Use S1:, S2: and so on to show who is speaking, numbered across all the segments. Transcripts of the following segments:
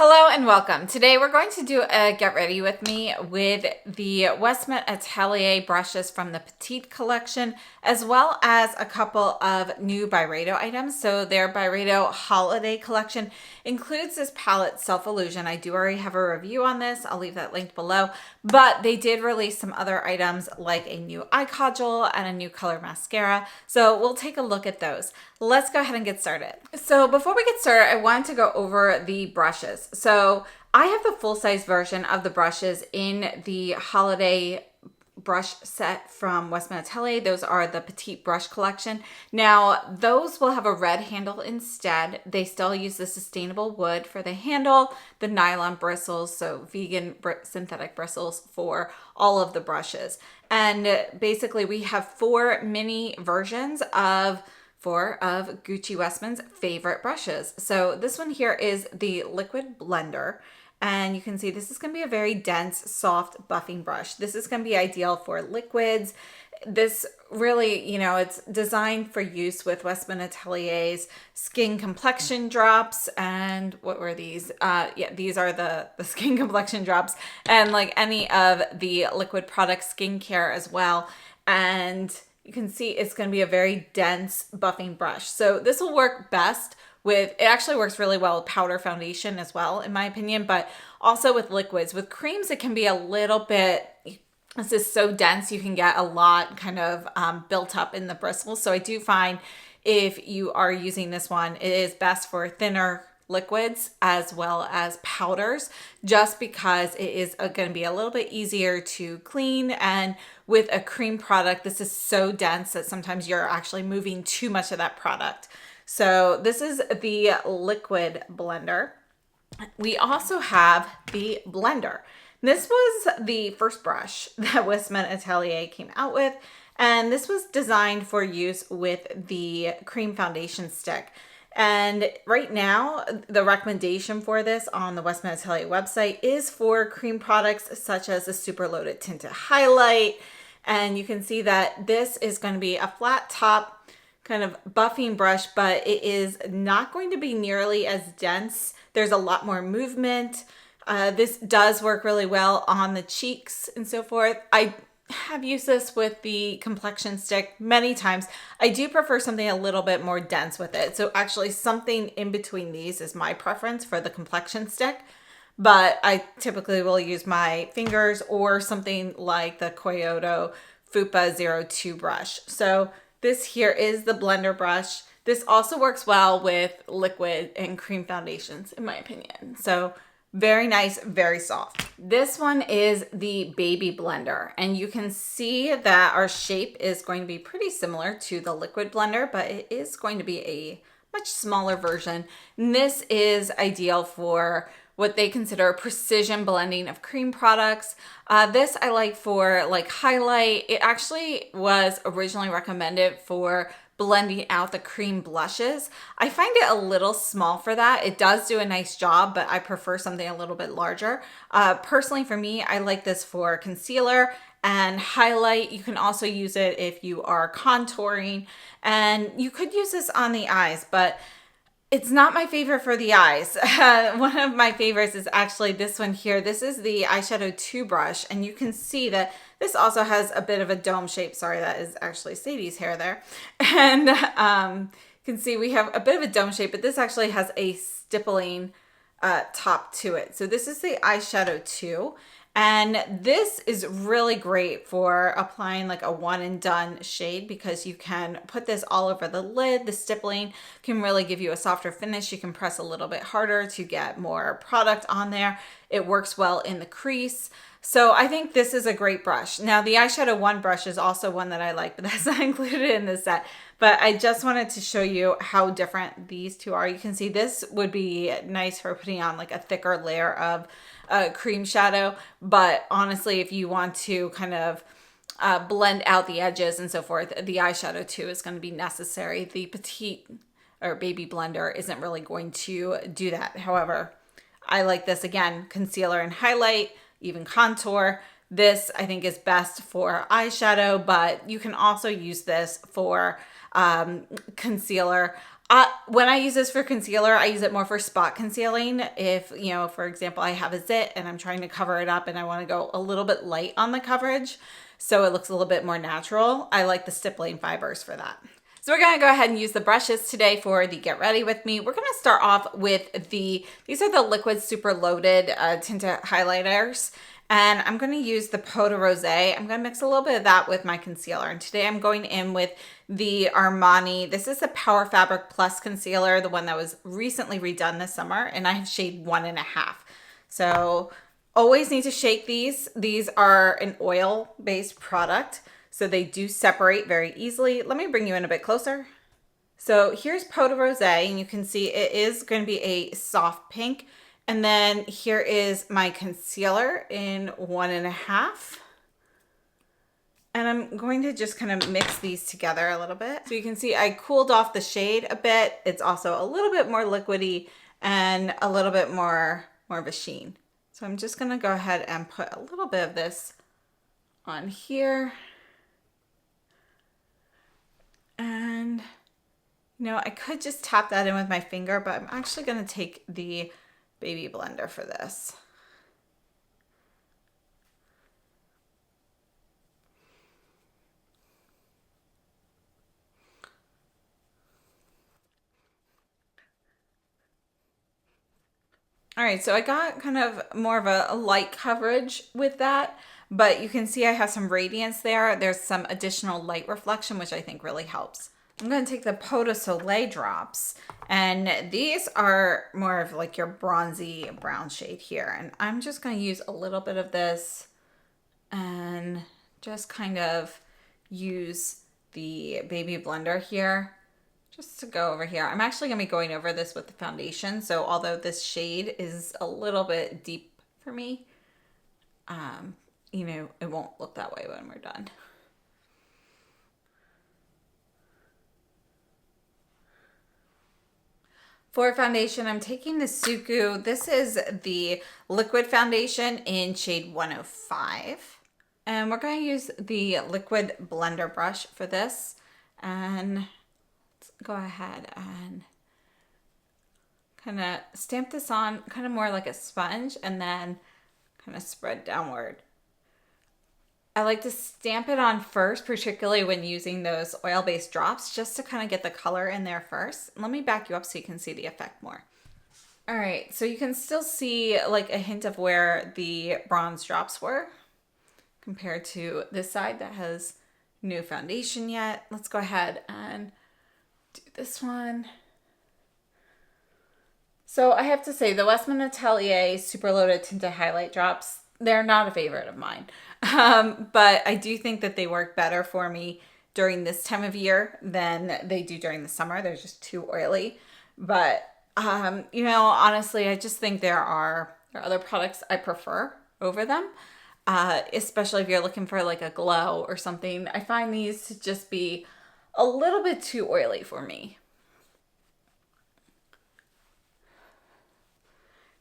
S1: Hello and welcome. Today we're going to do a get ready with me with the Westman Atelier brushes from the Petite collection, as well as a couple of new Byredo items. So their Byredo Holiday Collection includes this palette Self Illusion. I do already have a review on this. I'll leave that linked below, but they did release some other items like a new eye kajal and a new color mascara. So we'll take a look at those. Let's go ahead and get started. So before we get started, I wanted to go over the brushes. So I have the full-size version of the brushes in the holiday brush set from Westman Atelier. Those are the Petite brush collection. Now, those will have a red handle instead. They still use the sustainable wood for the handle, the nylon bristles, so vegan synthetic bristles for all of the brushes. And basically we have four mini versions of Gucci Westman's favorite brushes. So this one here is the liquid blender. And you can see this is going to be a very dense, soft buffing brush. This is going to be ideal for liquids. This really, it's designed for use with Westman Atelier's skin complexion drops. And what were these? These are the skin complexion drops, and like any of the liquid product skincare as well. And you can see it's going to be a very dense buffing brush. So this will work best with, it actually works really well with powder foundation as well, in my opinion, but also with liquids. With creams, it can be a little bit, this is so dense, you can get a lot kind of built up in the bristles. So I do find if you are using this one, it is best for thinner liquids as well as powders, just because it is going to be a little bit easier to clean. And with a cream product, this is so dense that sometimes you're actually moving too much of that product. So this is the liquid blender. We also have the blender. This was the first brush that Westman Atelier came out with, and this was designed for use with the cream foundation stick. And right now, the recommendation for this on the Westman Atelier website is for cream products such as a super loaded tinted highlight. And you can see that this is going to be a flat top kind of buffing brush, but it is not going to be nearly as dense. There's a lot more movement. This does work really well on the cheeks and so forth. I have used this with the complexion stick many times. I do prefer something a little bit more dense with it. So actually something in between these is my preference for the complexion stick, but I typically will use my fingers or something like the Byredo Fupa 02 brush. So this here is the blender brush. This also works well with liquid and cream foundations, in my opinion. So very nice, very soft. This one is the baby blender, and you can see that our shape is going to be pretty similar to the liquid blender, but it is going to be a much smaller version. And this is ideal for what they consider precision blending of cream products. This I like for like highlight. It actually was originally recommended for blending out the cream blushes. I find it a little small for that. It does do a nice job, but I prefer something a little bit larger. Personally for me, I like this for concealer and highlight. You can also use it if you are contouring, and you could use this on the eyes, but it's not my favorite for the eyes. One of my favorites is actually this one here. This is the Eyeshadow 2 brush, and you can see that this also has a bit of a dome shape. Sorry, that is actually Sadie's hair there. And you can see we have a bit of a dome shape, but this actually has a stippling top to it. So this is the Eyeshadow 2. And this is really great for applying like a one and done shade, because you can put this all over the lid. The stippling can really give you a softer finish. You can press a little bit harder to get more product on there. It works well in the crease. So I think this is a great brush. Now the Eyeshadow 1 brush is also one that I like, but that's not included in this set. But I just wanted to show you how different these two are. You can see this would be nice for putting on like a thicker layer of cream shadow. But honestly, if you want to kind of blend out the edges and so forth, the Eyeshadow 2 is going to be necessary. The Petite or baby blender isn't really going to do that. However, I like this, again, concealer and highlight, even contour. This I think is best for eyeshadow, but you can also use this for concealer. When I use this for concealer, I use it more for spot concealing. If, you know, for example, I have a zit and I'm trying to cover it up and I want to go a little bit light on the coverage so it looks a little bit more natural, I like the stippling fibers for that. So we're going to go ahead and use the brushes today for the Get Ready With Me. We're going to start off with these are the Liquid Super Loaded tinted highlighters. And I'm going to use the Peau de Rosé. I'm going to mix a little bit of that with my concealer. And today I'm going in with the Armani. This is the Power Fabric Plus concealer, the one that was recently redone this summer. And I have shade 1.5. So always need to shake these. These are an oil-based product, so they do separate very easily. Let me bring you in a bit closer. So here's Peau de Rosé, and you can see it is going to be a soft pink. And then here is my concealer in 1.5. And I'm going to just kind of mix these together a little bit. So you can see I cooled off the shade a bit. It's also a little bit more liquidy and a little bit more of a sheen. So I'm just going to go ahead and put a little bit of this on here. And, you know, I could just tap that in with my finger, but I'm actually going to take the baby blender for this. All right, so I got kind of more of a light coverage with that, but you can see I have some radiance there. There's some additional light reflection, which I think really helps. I'm going to take the Peau de Soleil drops, and these are more of like your bronzy brown shade here. And I'm just going to use a little bit of this and just kind of use the baby blender here just to go over here. I'm actually going to be going over this with the foundation. So although this shade is a little bit deep for me, you know, it won't look that way when we're done. For foundation, I'm taking the Suku. This is the liquid foundation in shade 105. And we're going to use the liquid blender brush for this. And let's go ahead and kind of stamp this on kind of more like a sponge and then kind of spread downward. I like to stamp it on first, particularly when using those oil-based drops, just to kind of get the color in there first. Let me back you up so you can see the effect more. All right, so you can still see like a hint of where the bronze drops were compared to this side that has no foundation yet. Let's go ahead and do this one. So I have to say the Westman Atelier Super Loaded Tinted Highlight Drops, they're not a favorite of mine. But I do think that they work better for me during this time of year than they do during the summer. They're just too oily. But, you know, honestly, I just think there are other products I prefer over them, especially if you're looking for like a glow or something. I find these to just be a little bit too oily for me.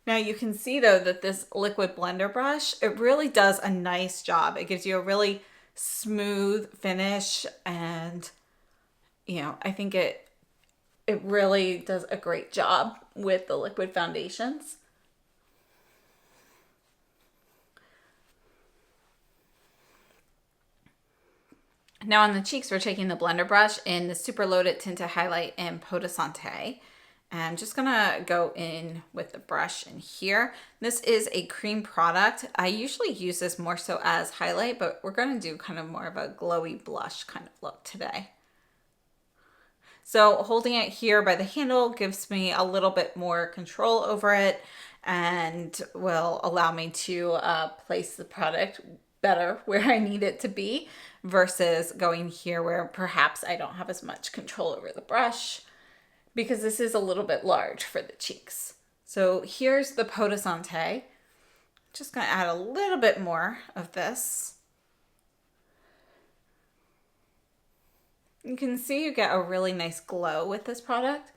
S1: Now you can see though that this liquid blender brush, it really does a nice job. It gives you a really smooth finish, and you know, I think it really does a great job with the liquid foundations. Now on the cheeks, we're taking the blender brush in the Super Loaded Tinted Highlight in Peau de Santé. I'm just gonna go in with the brush in here. This is a cream product. I usually use this more so as highlight, but we're gonna do kind of more of a glowy blush kind of look today. So holding it here by the handle gives me a little bit more control over it and will allow me to place the product better where I need it to be versus going here where perhaps I don't have as much control over the brush, because this is a little bit large for the cheeks. So here's the Peau de Santé. Just gonna add a little bit more of this. You can see you get a really nice glow with this product.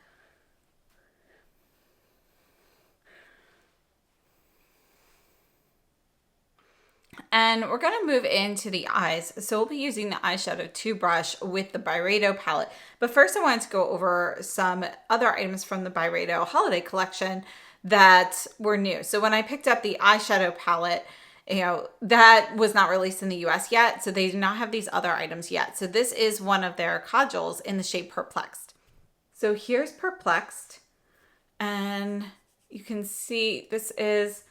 S1: And we're going to move into the eyes. So we'll be using the eyeshadow 2 brush with the Byredo palette. But first I wanted to go over some other items from the Byredo Holiday Collection that were new. So when I picked up the eyeshadow palette, you know, that was not released in the US yet. So they do not have these other items yet. So this is one of their Kajals in the shade Perplexed. So here's Perplexed. And you can see this is,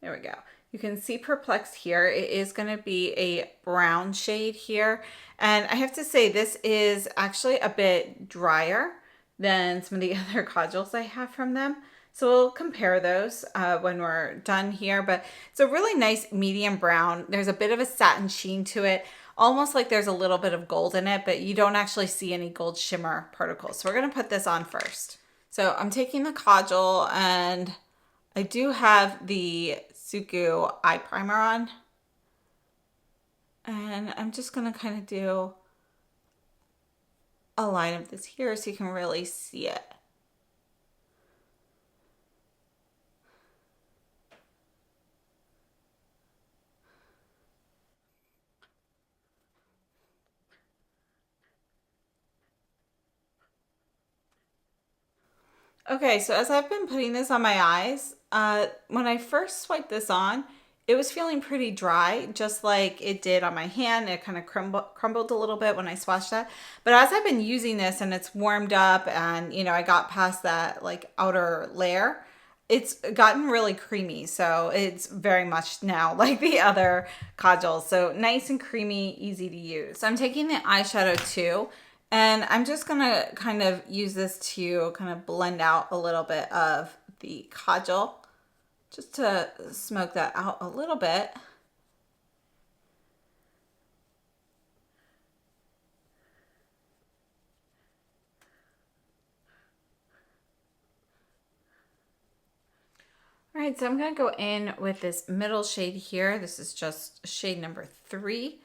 S1: there we go. You can see Perplexed here. It is going to be a brown shade here. And I have to say this is actually a bit drier than some of the other Kajals I have from them. So we'll compare those when we're done here. But it's a really nice medium brown. There's a bit of a satin sheen to it. Almost like there's a little bit of gold in it, but you don't actually see any gold shimmer particles. So we're going to put this on first. So I'm taking the Kajal, and I do have the Suku eye primer on, and I'm just going to kind of do a line of this here so you can really see it. Okay, so as I've been putting this on my eyes, when I first swiped this on, it was feeling pretty dry, just like it did on my hand. It kind of crumbled a little bit when I swatched that. But as I've been using this and it's warmed up and, you know, I got past that like outer layer, it's gotten really creamy. So it's very much now like the other Kajals. So nice and creamy, easy to use. So I'm taking the eyeshadow too. And I'm just going to kind of use this to kind of blend out a little bit of the Kajal, just to smoke that out a little bit. All right, so I'm going to go in with this middle shade here. This is just shade number 3.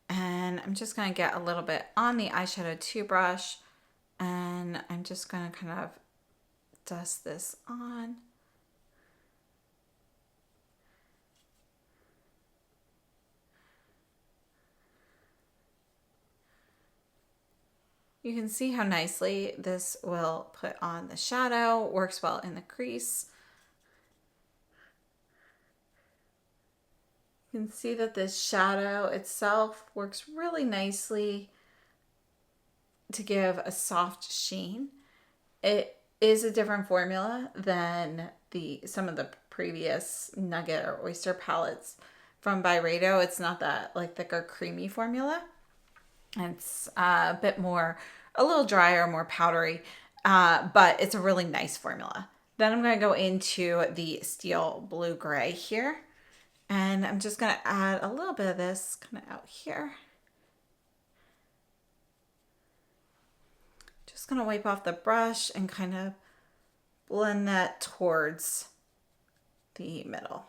S1: And I'm just going to get a little bit on the eyeshadow 2 brush, and I'm just going to kind of dust this on. You can see how nicely this will put on the shadow, works well in the crease. You can see that this shadow itself works really nicely to give a soft sheen. It is a different formula than some of the previous nugget or oyster palettes from Byredo. It's not that like thicker creamy formula. It's a bit more, a little drier, more powdery, but it's a really nice formula. Then I'm going to go into the steel blue gray here. And I'm just going to add a little bit of this kind of out here. Just going to wipe off the brush and kind of blend that towards the middle.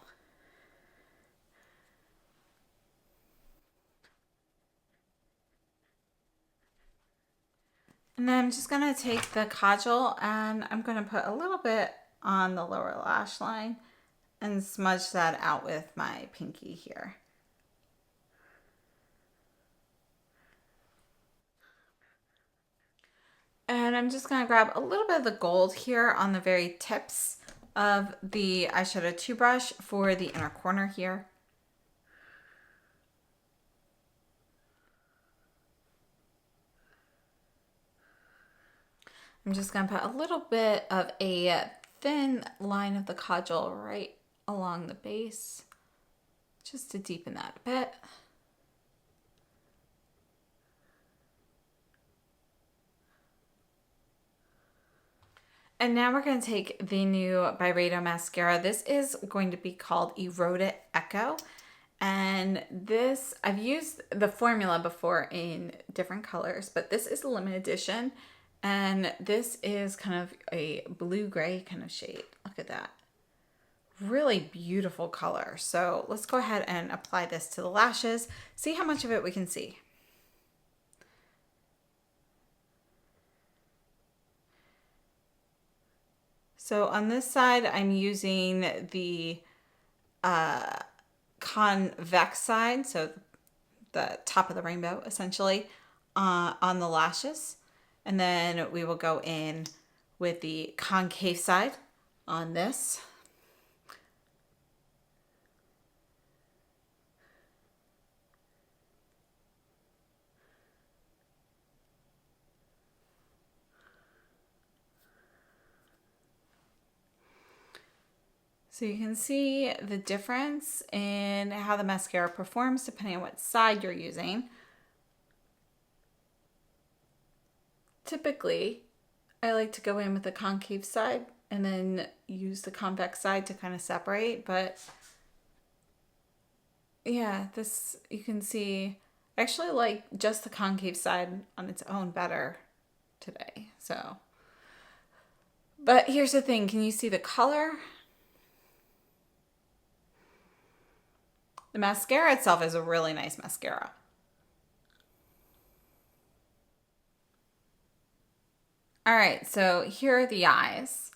S1: And then I'm just going to take the Kajal and I'm going to put a little bit on the lower lash line and smudge that out with my pinky here. And I'm just going to grab a little bit of the gold here on the very tips of the eyeshadow 2 brush for the inner corner here. I'm just going to put a little bit of a thin line of the Kajal right along the base, just to deepen that a bit. And now we're going to take the new Byredo mascara. This is going to be called Eroded Echo. And this, I've used the formula before in different colors, but this is a limited edition. And this is kind of a blue-gray kind of shade. Look at that. Really beautiful color. So let's go ahead and apply this to the lashes. See how much of it we can see. So on this side, I'm using the convex side, so the top of the rainbow essentially, on the lashes. And then we will go in with the concave side on this. So you can see the difference in how the mascara performs depending on what side you're using. Typically, I like to go in with the concave side and then use the convex side to kind of separate, but yeah, this, you can see, I actually like just the concave side on its own better today, so. But here's the thing, can you see the color? The mascara itself is a really nice mascara. All right, so here are the eyes.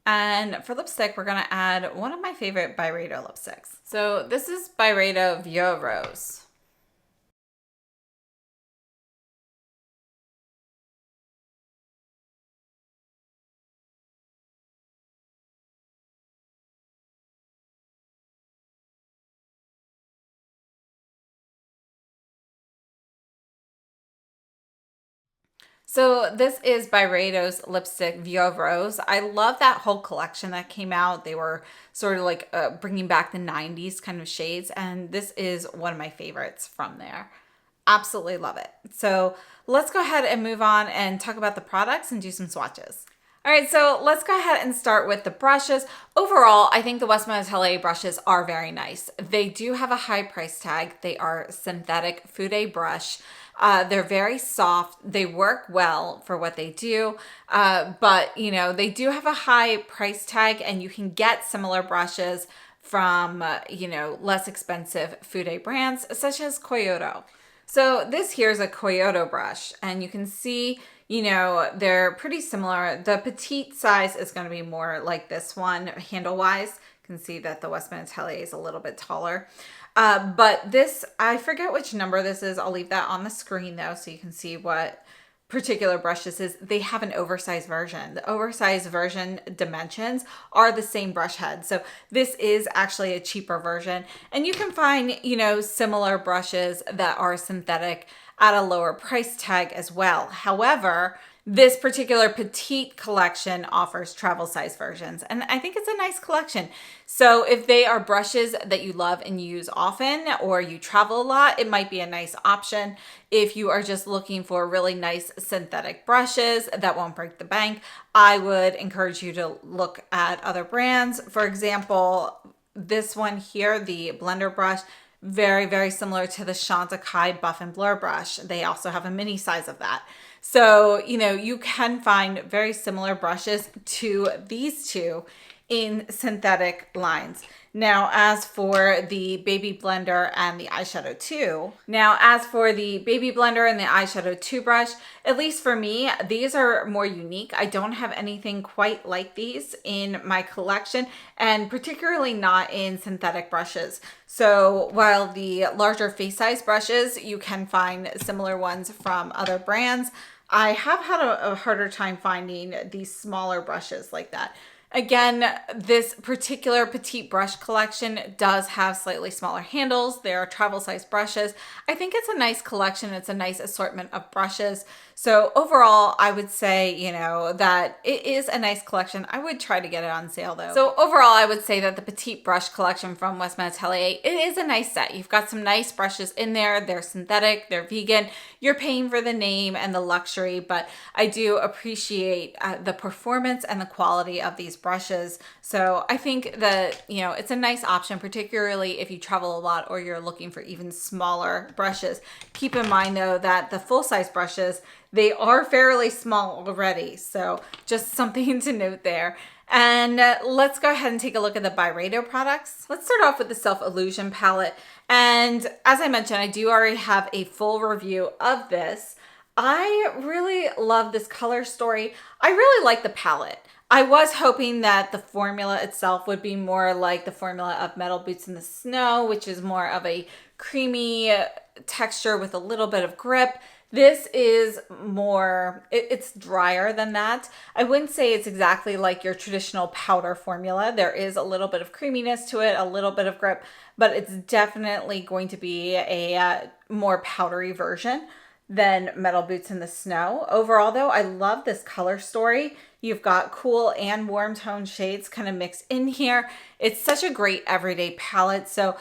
S1: And for lipstick, we're gonna add one of my favorite Byredo lipsticks. So this is Byredo Vieux Rose. So this is Byredo's lipstick Vieux Rose. I love that whole collection that came out. They were sort of like bringing back the 90s kind of shades. And this is one of my favorites from there. Absolutely love it. So let's go ahead and move on and talk about the products and do some swatches. All right, so let's go ahead and start with the brushes. Overall, I think the Westman Atelier brushes are very nice. They do have a high price tag. They are synthetic Fude brush. They're very soft. They work well for what they do, but you know, they do have a high price tag, and you can get similar brushes from, you know, less expensive Fude brands such as Kyoto. So this here is a Kyoto brush, and you can see, you know, they're pretty similar. The petite size is going to be more like this one handle-wise. You can see that the Westman Atelier is a little bit taller. But this, I forget which number this is. I'll leave that on the screen though, so you can see what particular brush this is. They have an oversized version. The oversized version dimensions are the same brush head. So this is actually a cheaper version. And you can find, you know, similar brushes that are synthetic at a lower price tag as well. However, this particular petite collection offers travel size versions, and I think it's a nice collection. So if they are brushes that you love and use often, or you travel a lot, it might be a nice option. If you are just looking for really nice synthetic brushes that won't break the bank, I would encourage you to look at other brands. For example, this one here, the blender brush, very, very similar to the Chantecaille Buff and Blur brush. They also have a mini size of that. So, you know, you can find very similar brushes to these two in synthetic lines. Now, as for the Baby Blender and the Eyeshadow 2, brush, at least for me, these are more unique. I don't have anything quite like these in my collection, and particularly not in synthetic brushes. So while the larger face size brushes, you can find similar ones from other brands, I have had a harder time finding these smaller brushes like that. Again, this particular petite brush collection does have slightly smaller handles. They are travel size brushes. I think it's a nice collection. It's a nice assortment of brushes. So overall, I would say, you know, that it is a nice collection. I would try to get it on sale though. So overall, I would say that the petite brush collection from Westman Atelier, it is a nice set. You've got some nice brushes in there. They're synthetic, they're vegan. You're paying for the name and the luxury, but I do appreciate the performance and the quality of these brushes. So I think that, you know, it's a nice option, particularly if you travel a lot or you're looking for even smaller brushes. Keep in mind though that the full-size brushes, they are fairly small already. So just something to note there. And let's go ahead and take a look at the Byredo products. Let's start off with the Self Illusion palette. And as I mentioned, I do already have a full review of this. I really love this color story. I really like the palette. I was hoping that the formula itself would be more like the formula of Metal Boots in the Snow, which is more of a creamy texture with a little bit of grip. This is more, it's drier than that. I wouldn't say it's exactly like your traditional powder formula. There is a little bit of creaminess to it, a little bit of grip, but it's definitely going to be a more powdery version than Metal Boots in the Snow. Overall though, I love this color story. You've got cool and warm tone shades kind of mixed in here. It's such a great everyday palette. So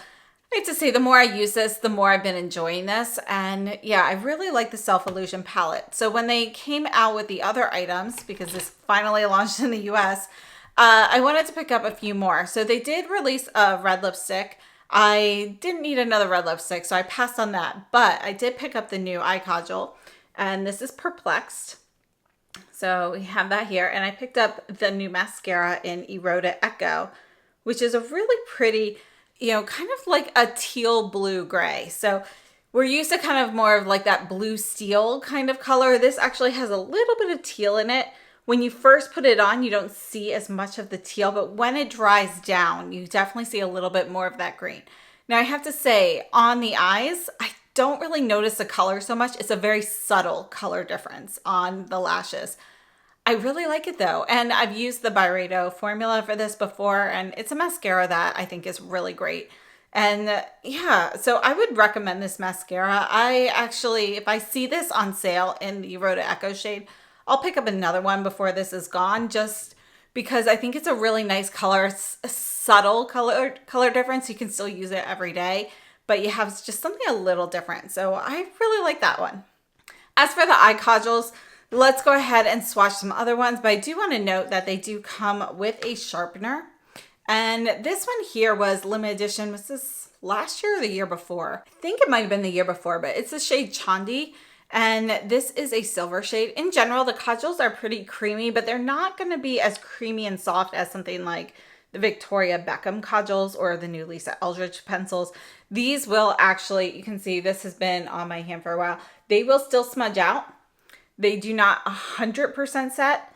S1: I have to say, the more I use this, the more I've been enjoying this. And yeah, I really like the Self Illusion palette. So when they came out with the other items, because this finally launched in the US, I wanted to pick up a few more. So they did release a red lipstick. I didn't need another red lipstick, so I passed on that. But I did pick up the new eye kajal, and this is Perplexed. So we have that here. And I picked up the new mascara in Eroded Echo, which is a really pretty, you know, kind of like a teal blue gray. So we're used to kind of more of like that blue steel kind of color. This actually has a little bit of teal in it. When you first put it on, you don't see as much of the teal, but when it dries down, you definitely see a little bit more of that green. Now I have to say, on the eyes, I don't really notice the color so much. It's a very subtle color difference on the lashes. I really like it though. And I've used the Byredo formula for this before, and it's a mascara that I think is really great. And yeah, so I would recommend this mascara. I actually, if I see this on sale in the Eroded Echo shade, I'll pick up another one before this is gone, just because I think it's a really nice color. It's a subtle color difference. You can still use it every day, but you have just something a little different. So I really like that one. As for the eye kajals, let's go ahead and swatch some other ones, but I do want to note that they do come with a sharpener. And this one here was limited edition. Was this last year or the year before? I think it might have been the year before, but it's the shade Chandi. And this is a silver shade. In general, the kajals are pretty creamy, but they're not going to be as creamy and soft as something like the Victoria Beckham kajals or the new Lisa Eldridge pencils. These will actually, you can see this has been on my hand for a while. They will still smudge out. They do not 100% set,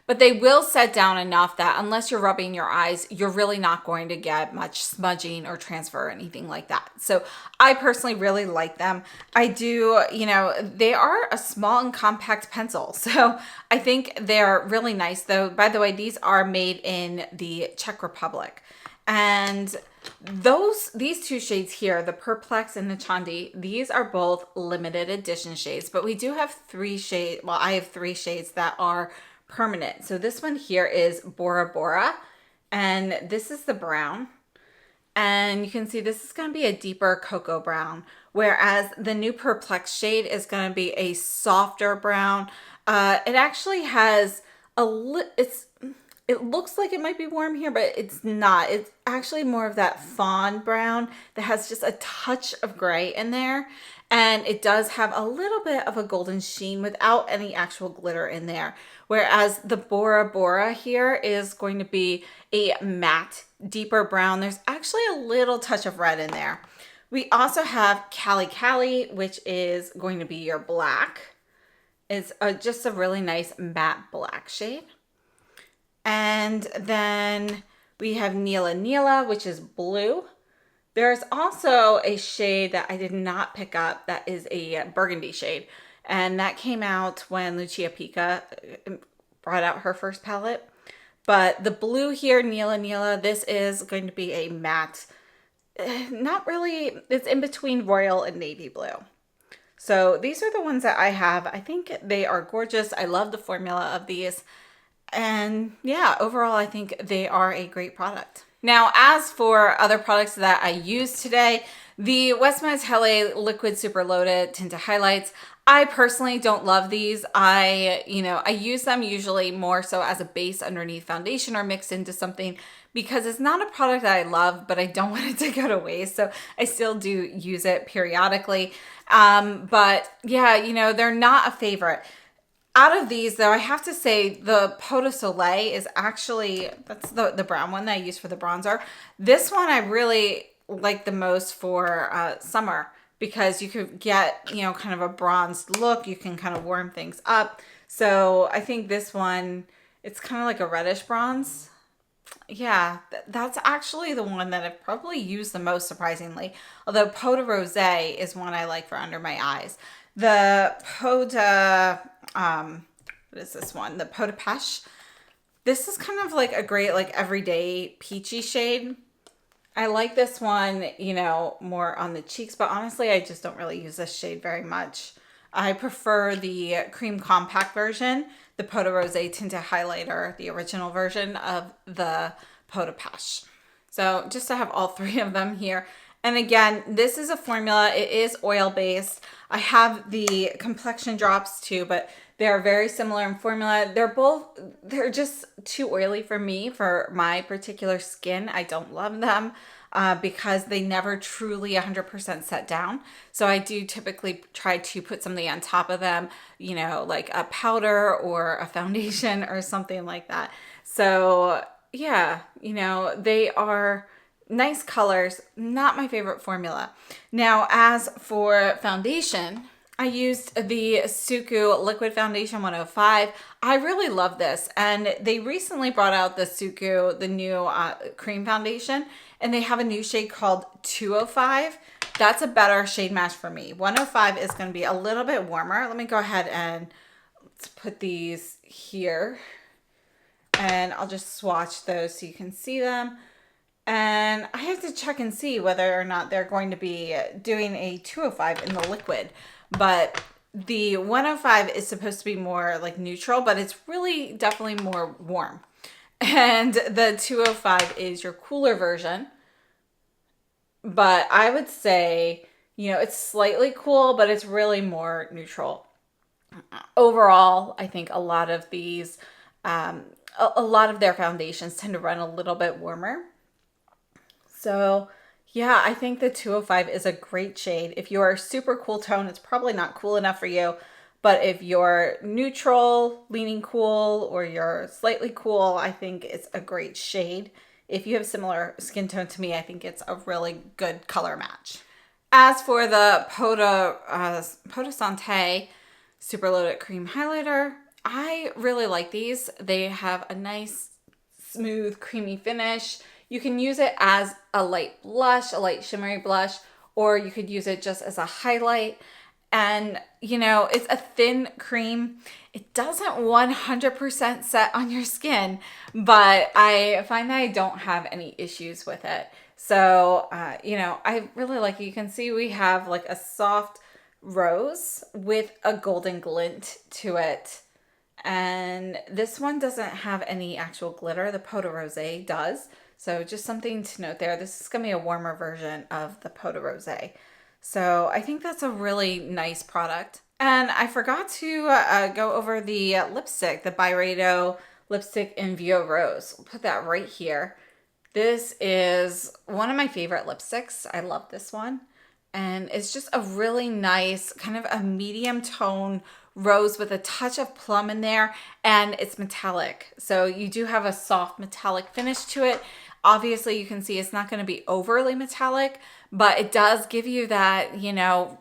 S1: but they will set down enough that unless you're rubbing your eyes, you're really not going to get much smudging or transfer or anything like that. So I personally really like them. I do, you know, they are a thmall and compact pencil. So I think they're really nice though. By the way, these are made in the Czech Republic. And these two shades here, the Perplex and the Chandi, these are both limited edition shades, but we do have three shades. Well, I have three shades that are permanent. So this one here is Bora Bora, and this is the brown. And you can see this is going to be a deeper cocoa brown, whereas the new Perplex shade is going to be a softer brown. It actually has it looks like it might be warm here, but it's not. It's actually more of that fawn brown that has just a touch of gray in there. And it does have a little bit of a golden sheen without any actual glitter in there. Whereas the Bora Bora here is going to be a matte, deeper brown. There's actually a little touch of red in there. We also have Cali Cali, which is going to be your black. It's just a really nice matte black shade. And then we have Nila Nila, which is blue. There's also a shade that I did not pick up that is a burgundy shade. And that came out when Lucia Pica brought out her first palette. But the blue here, Nila Nila, this is going to be a matte. Not really, it's in between royal and navy blue. So these are the ones that I have. I think they are gorgeous. I love the formula of these. And yeah, overall, I think they are a great product. Now, as for other products that I use today, the Westman Atelier Liquid Super Loaded Tinted Highlights, I personally don't love these. I use them usually more so as a base underneath foundation or mixed into something because it's not a product that I love, but I don't want it to go to waste. So I still do use it periodically. But yeah, they're not a favorite. Out of these, though, I have to say the Pot de Soleil is actually, that's the brown one that I use for the bronzer. This one I really like the most for summer because you could get, kind of a bronzed look. You can kind of warm things up. So I think this one It's kind of like a reddish bronze. Yeah, that's actually the one that I've probably used the most, surprisingly. Although Peau de Rosé is one I like for under my eyes. The Peau de, what is this one? The Peau de Pêche. This is kind of like a great, like, everyday peachy shade. I like this one, you know, more on the cheeks, but honestly, I just don't really use this shade very much. I prefer the cream compact version, the Peau de Rosé tinted highlighter, the original version of the Peau de Pêche. So just to have all three of them here. And again, this is a formula. It is oil-based. I have the complexion drops too, but they're very similar in formula. They're just too oily for me, for my particular skin. I don't love them because they never truly 100% set down. So I do typically try to put something on top of them, you know, like a powder or a foundation or something like that. So yeah, you know, they are nice colors, not my favorite formula. Now, as for foundation, I used the Suku Liquid Foundation 105. I really love this, and they recently brought out the Suku, the new cream foundation, and they have a new shade called 205. That's a better shade match for me. 105 is going to be a little bit warmer. Let me go ahead and let's put these here, and I'll just swatch those so you can see them. And I have to check and see whether or not they're going to be doing a 205 in the liquid. But the 105 is supposed to be more like neutral, but it's really definitely more warm. And the 205 is your cooler version. But I would say, you know, it's slightly cool, but it's really more neutral. Overall, I think a lot of these, a lot of their foundations tend to run a little bit warmer. So yeah, I think the 205 is a great shade. If you're super cool tone, it's probably not cool enough for you. But if you're neutral, leaning cool, or you're slightly cool, I think it's a great shade. If you have similar skin tone to me, I think it's a really good color match. As for the Peau de Santé Super Loaded Cream Highlighter, I really like these. They have a nice, smooth, creamy finish. You can use it as a light blush, a light shimmery blush, or you could use it just as a highlight. And, you know, it's a thin cream. It doesn't 100% set on your skin, but I find that I don't have any issues with it. So, you know, I really like it. You can see we have like a soft rose with a golden glint to it. And this one doesn't have any actual glitter. The Peau de Rosé does. So just something to note there. This is going to be a warmer version of the Peau de Rosé. So I think that's a really nice product. And I forgot to go over the lipstick, the Byredo lipstick in Vieux Rose. I'll put that right here. This is one of my favorite lipsticks. I love this one. And it's just a really nice, kind of a medium tone rose with a touch of plum in there, and it's metallic. So you do have a soft metallic finish to it. Obviously, you can see it's not going to be overly metallic, but it does give you that, you know,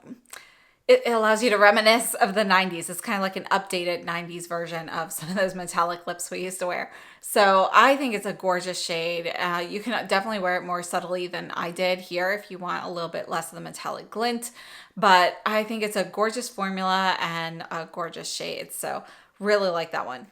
S1: it allows you to reminisce of the 90s. It's kind of like an updated 90s version of some of those metallic lips we used to wear. So I think it's a gorgeous shade. You can definitely wear it more subtly than I did here if you want a little bit less of the metallic glint. But I think it's a gorgeous formula and a gorgeous shade. So really like that one.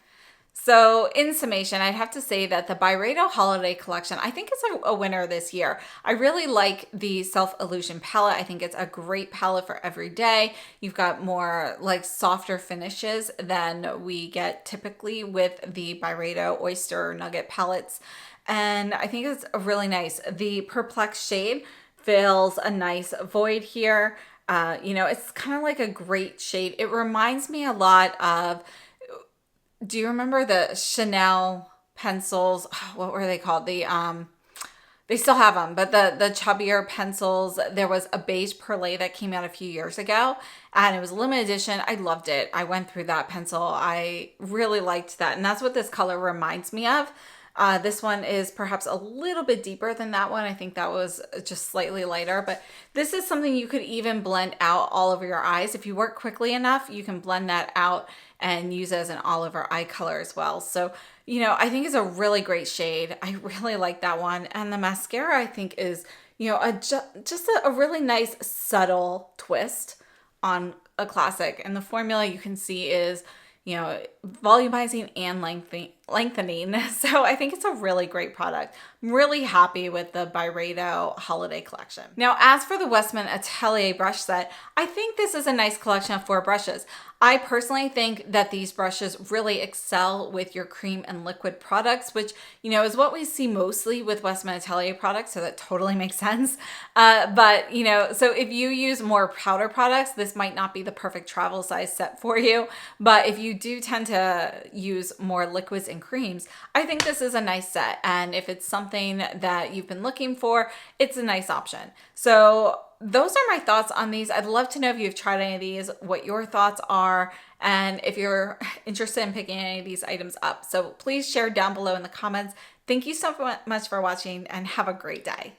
S1: So in summation, I'd have to say that the Byredo Holiday Collection, I think it's a winner this year. I really like the Self Illusion palette. I think it's a great palette for every day. You've got more like softer finishes than we get typically with the Byredo Oyster Nugget palettes. And I think it's really nice. The Perplexed shade fills a nice void here. You know, it's kind of like a great shade. It reminds me a lot of, do you remember the Chanel pencils? What were they called? They still have them, but the chubbier pencils. There was a beige perlé that came out a few years ago, and it was a limited edition. I loved it. I went through that pencil. I really liked that, and that's what this color reminds me of. This one is perhaps a little bit deeper than that one. I think that was just slightly lighter, but this is something you could even blend out all over your eyes. If you work quickly enough, you can blend that out and use it as an all over eye color as well. So, you know, I think it's a really great shade. I really like that one. And the mascara, I think, is, you know, just a really nice subtle twist on a classic. And the formula you can see is, you know, volumizing and lengthening. So I think it's a really great product. I'm really happy with the Byredo Holiday Collection. Now, as for the Westman Atelier brush set, I think this is a nice collection of 4 brushes. I personally think that these brushes really excel with your cream and liquid products, which, you know, is what we see mostly with Westman Atelier products, so that totally makes sense. But, you know, so if you use more powder products, this might not be the perfect travel size set for you. But if you do tend to use more liquids and creams, I think this is a nice set. And if it's something that you've been looking for, it's a nice option. So those are my thoughts on these. I'd love to know if you've tried any of these, what your thoughts are, and if you're interested in picking any of these items up. So please share down below in the comments. Thank you so much for watching and have a great day.